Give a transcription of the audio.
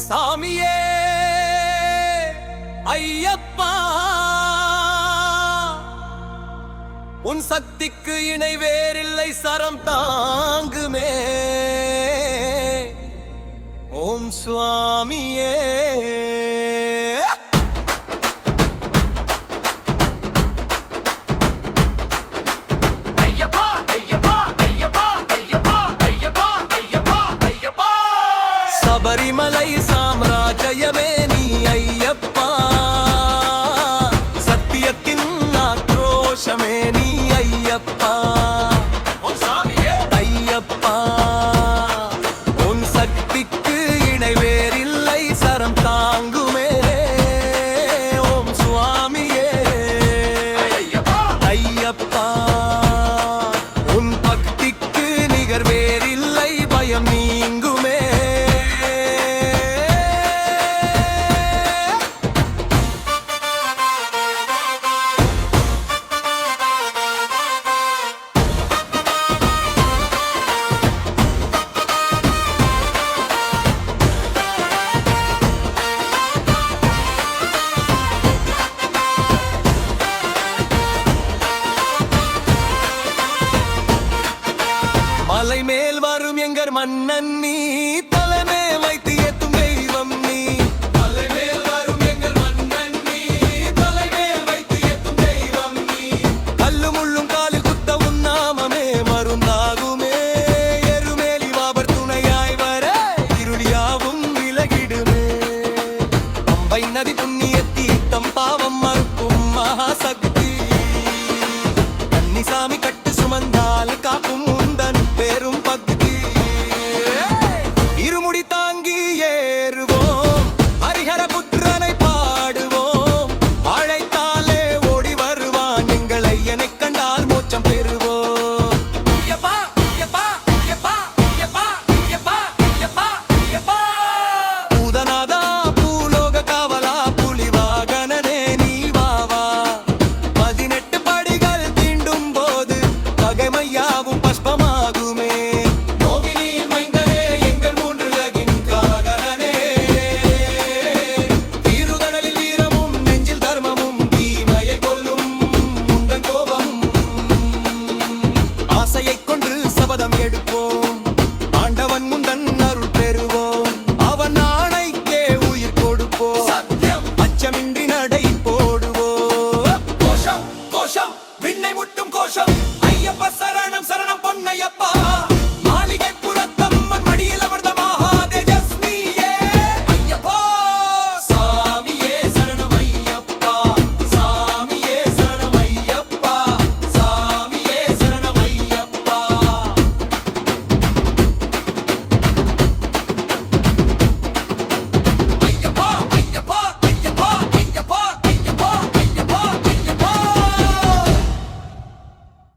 சாமியே ஐயப்பா, உன் சக்திக்கு இணை வேறில்லை, சரம் தாங்குமே. ஓம் சுவாமியே. சபரிமலை சாம்ராஜ்யமே நீ ஐயப்பா, சத்தியத்தின் ஆக்ரோஷமே நீ ஐயப்பா. ஐயப்பா, உன் சக்திக்கு இணை வேறில்லை, சரம் தாங்குமே. ஓம் சுவாமியே ஐயப்பா, உன் பக்திக்கு நிகர் வேறில்லை, பயம் நீங்குமே. மலை மேல் வரும் எங்கர் மன்னன் நீ, தலைமே வைத்து ஏத்தும் தெய்வம் நீ. மலை மேல் வரும் எங்கர் மன்னன் நீ, தலைமே வைத்து ஏத்தும் தெய்வம் நீ. கல்லு முள்ளும் காலில் குத்த உன் நாமமே மருந்தாகுமே. எருமேலி வாபர் துணையாய் வர இருளியாவும் விலகிடுமே. பம்பை நதி